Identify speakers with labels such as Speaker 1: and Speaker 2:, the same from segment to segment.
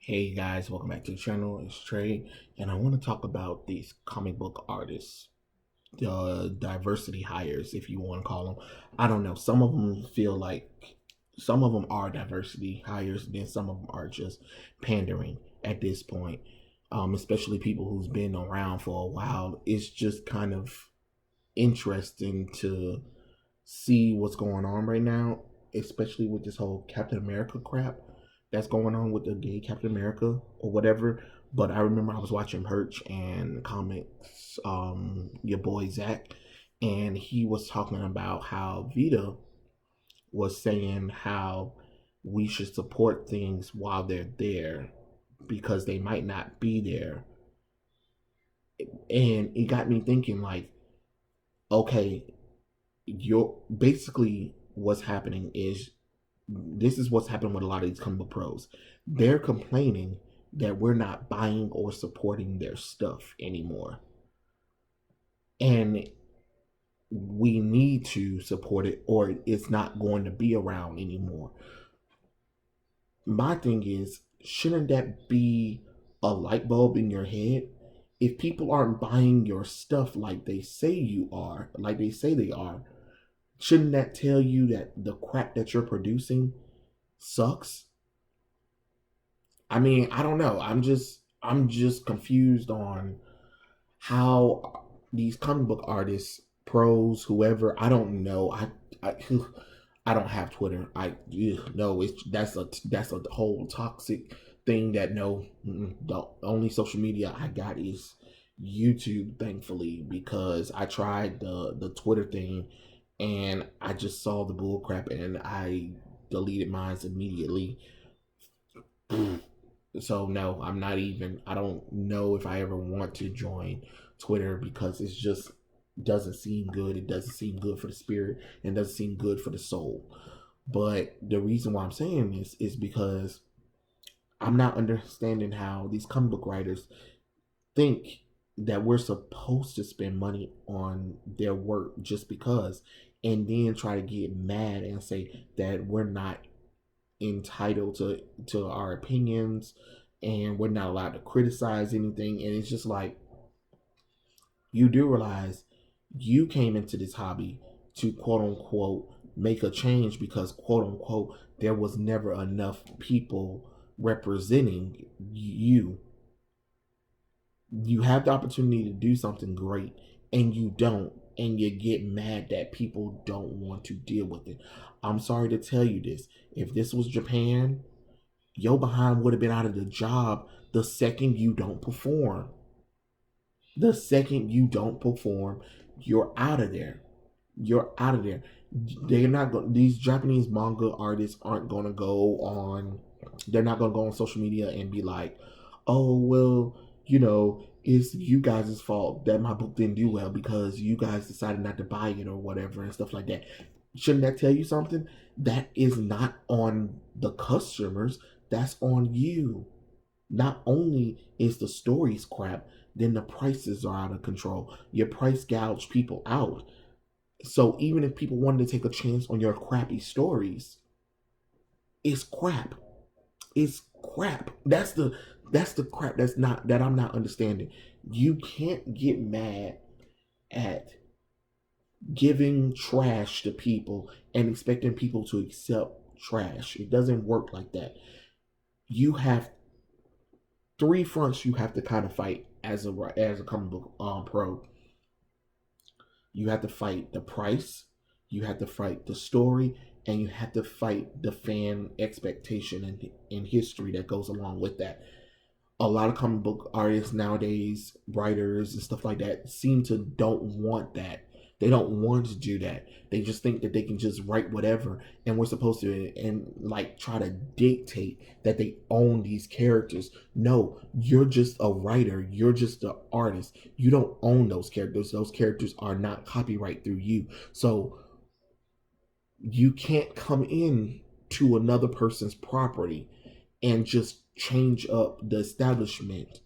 Speaker 1: Hey guys, welcome back to the channel. It's Trey, and I want to talk about these comic book artists, the diversity hires, if you want to call them. I don't know. Some of them feel like some of them are diversity hires, then some of them are just pandering at this point. Especially people who's been around for a while. It's just kind of interesting to see what's going on right now, especially with this whole Captain America crap that's going on with the gay Captain America or whatever. But I remember I was watching Perch and comics, your boy Zach, and he was talking about how Vita was saying how we should support things while they're there because they might not be there. And it got me thinking, like, okay, you're basically what's happening is this is what's happening with a lot of these comic book pros. They're complaining that we're not buying or supporting their stuff anymore. And we need to support it or it's not going to be around anymore. My thing is, shouldn't that be a light bulb in your head? If people aren't buying your stuff like they say you are, like they say they are, shouldn't that tell you that the crap that you're producing sucks? I mean, I don't know. I'm just confused on how these comic book artists, pros, whoever, I don't know. I I don't have Twitter. No, it's that's a whole toxic thing that no, the only social media I got is YouTube, thankfully, because I tried the Twitter thing and I just saw the bull crap and I deleted mine immediately. So no, I'm not even. I don't know if I ever want to join Twitter because it's just doesn't seem good. It doesn't seem good for the spirit and doesn't seem good for the soul. But the reason why I'm saying this is because I'm not understanding how these comic book writers think that we're supposed to spend money on their work just because, and then try to get mad and say that we're not entitled to our opinions and we're not allowed to criticize anything. And it's just like, you do realize you came into this hobby to quote unquote make a change because quote unquote there was never enough people representing you. You have the opportunity to do something great and you don't, and you get mad that people don't want to deal with it. I'm sorry to tell you this. If this was Japan, your behind would have been out of the job the second you don't perform. The second you don't perform, you're out of there. You're out of there. They're not going. These Japanese manga artists aren't going to go on. They're not going to go on social media and be like, "Oh well, it's you guys' fault that my book didn't do well because you guys decided not to buy it or whatever and stuff like that." Shouldn't that tell you something? That is not on the customers. That's on you. Not only is the stories crap, then the prices are out of control. Your price gouge people out. So even if people wanted to take a chance on your crappy stories, it's crap. It's crap. That's the crap that I'm not understanding. You can't get mad at giving trash to people and expecting people to accept trash. It doesn't work like that. You have three fronts you have to kind of fight as a comic book pro. You have to fight the price, you have to fight the story, and you have to fight the fan expectation and history that goes along with that. A lot of comic book artists nowadays, writers and stuff like that, seem to don't want that. They don't want to do that. They just think that they can just write whatever, and we're supposed to and like try to dictate that they own these characters. No, you're just a writer. You're just an artist. You don't own those characters. Those characters are not copyright through you. So you can't come in to another person's property and just change up the establishment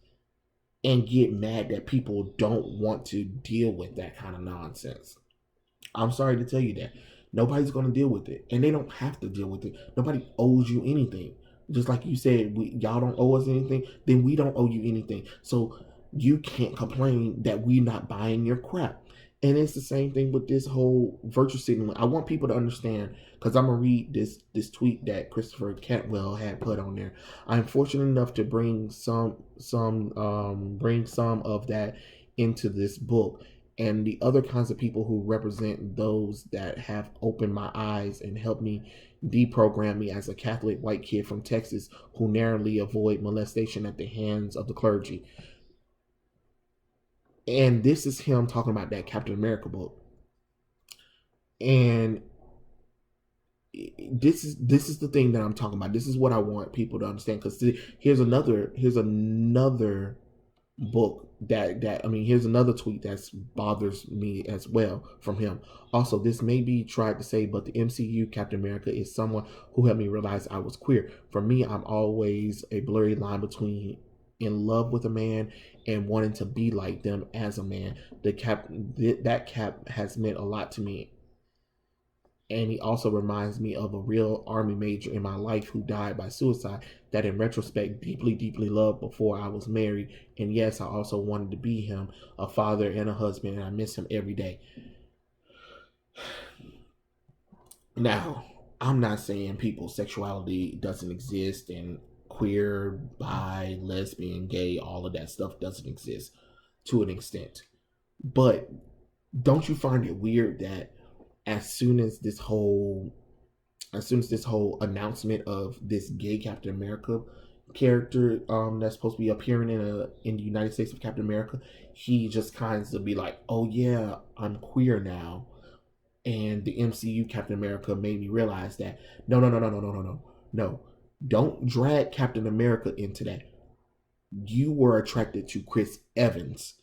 Speaker 1: and get mad that people don't want to deal with that kind of nonsense. I'm sorry to tell you that. Nobody's going to deal with it. And they don't have to deal with it. Nobody owes you anything. Just like you said, y'all don't owe us anything, then we don't owe you anything. So you can't complain that we're not buying your crap. And it's the same thing with this whole virtue signaling. I want people to understand, because I'm gonna read this tweet that Christopher Cantwell had put on there. I'm fortunate enough to bring some of that into this book, and the other kinds of people who represent those that have opened my eyes and helped me deprogram me as a Catholic white kid from Texas who narrowly avoid molestation at the hands of the clergy. And this is him talking about that Captain America book. And this is the thing that I'm talking about. This is what I want people to understand. Because here's another book that I mean, here's another tweet that bothers me as well from him. Also, this may be tried to say, but the MCU Captain America is someone who helped me realize I was queer. For me, I'm always a blurry line between in love with a man and wanting to be like them as a man. That cap has meant a lot to me. And he also reminds me of a real Army major in my life who died by suicide that in retrospect deeply, deeply loved before I was married. And yes, I also wanted to be him, a father and a husband, and I miss him every day. Now, I'm not saying people's sexuality doesn't exist and queer, bi, lesbian, gay, all of that stuff doesn't exist to an extent. But don't you find it weird that as soon as this whole announcement of this gay Captain America character that's supposed to be appearing in the United States of Captain America, he just kinds of be like, oh yeah, I'm queer now. And the MCU Captain America made me realize that no, don't drag Captain America into that. You were attracted to Chris Evans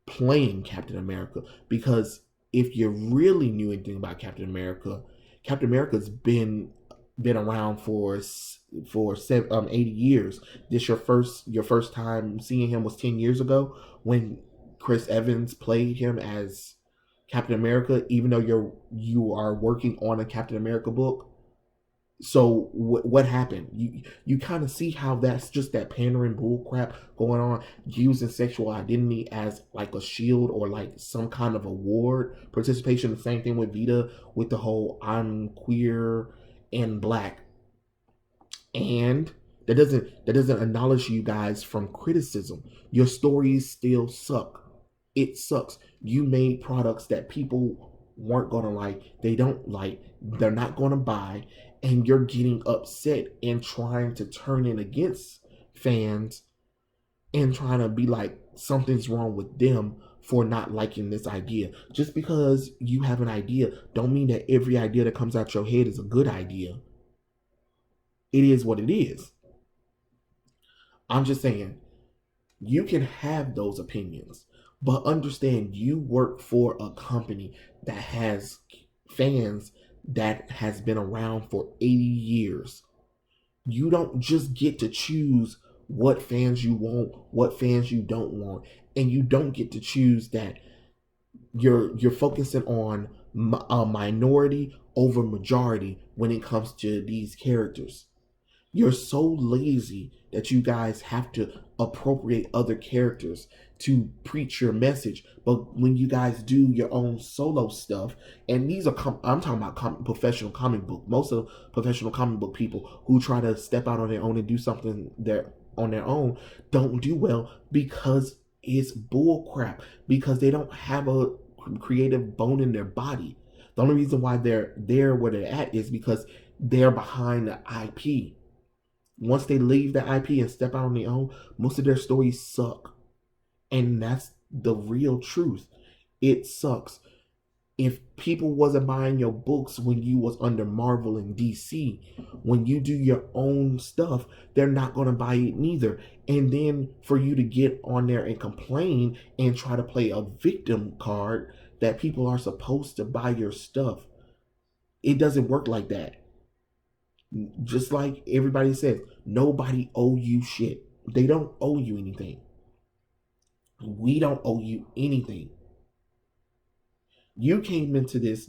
Speaker 1: playing Captain America, because if you really knew anything about Captain America's been around for 80 years. This your first time seeing him was 10 years ago when Chris Evans played him as Captain America, even though you are working on a Captain America book. So what happened? You kind of see how that's just that pandering bull crap going on, using sexual identity as like a shield or like some kind of award participation. The same thing with Vita with the whole I'm queer and black, and that doesn't acknowledge you guys from criticism. Your stories still suck. It sucks. You made products that people weren't gonna like. They don't like. They're not gonna buy. And you're getting upset and trying to turn it against fans and trying to be like something's wrong with them for not liking this idea. Just because you have an idea don't mean that every idea that comes out your head is a good idea. It is what it is. I'm just saying, you can have those opinions, but understand you work for a company that has fans that has been around for 80 years. You don't just get to choose what fans you want, what fans you don't want, and you don't get to choose that you're focusing on a minority over majority when it comes to these characters. You're so lazy that you guys have to appropriate other characters to preach your message. But when you guys do your own solo stuff, and these are I'm talking about professional comic book. Most of professional comic book people who try to step out on their own and do something on their own don't do well because it's bull crap. Because they don't have a creative bone in their body. The only reason why they're there where they're at is because they're behind the IP. Once they leave the IP and step out on their own, most of their stories suck. And that's the real truth. It sucks. If people wasn't buying your books when you was under Marvel and DC, when you do your own stuff, they're not going to buy it neither. And then for you to get on there and complain and try to play a victim card that people are supposed to buy your stuff, it doesn't work like that. Just like everybody says, nobody owe you shit. They don't owe you anything. We don't owe you anything. You came into this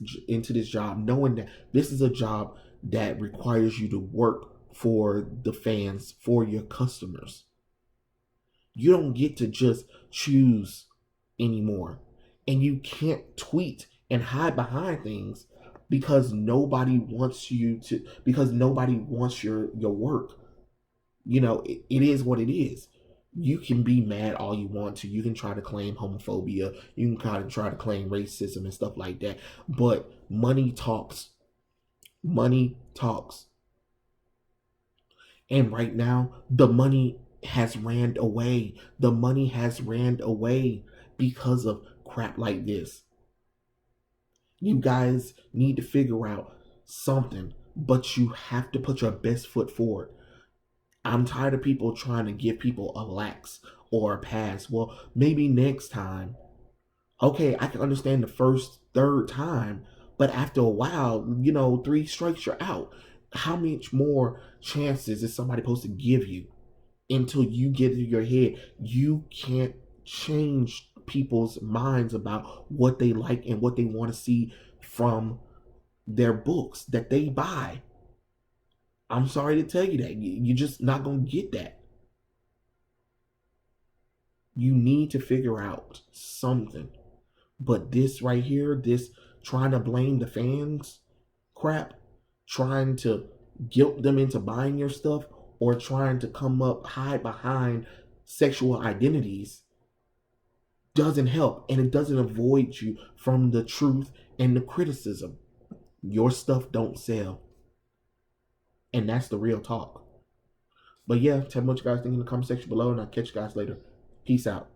Speaker 1: job knowing that this is a job that requires you to work for the fans, for your customers. You don't get to just choose anymore. And you can't tweet and hide behind things because nobody wants your work. It is what it is. You can be mad all you want to. You can try to claim homophobia. You can kind of try to claim racism and stuff like that. But money talks. Money talks. And right now, the money has ran away. The money has ran away because of crap like this. You guys need to figure out something, but you have to put your best foot forward. I'm tired of people trying to give people a lax or a pass. Well, maybe next time. Okay, I can understand the first, third time, but after a while, 3 strikes, you're out. How much more chances is somebody supposed to give you until you get in your head? You can't change people's minds about what they like and what they want to see from their books that they buy. I'm sorry to tell you that. You're just not going to get that. You need to figure out something. But this right here, this trying to blame the fans crap, trying to guilt them into buying your stuff, or trying to hide behind sexual identities doesn't help, and it doesn't avoid you from the truth and the criticism. Your stuff don't sell. And that's the real talk. But yeah, tell me what you guys think in the comment section below, and I'll catch you guys later. Peace out.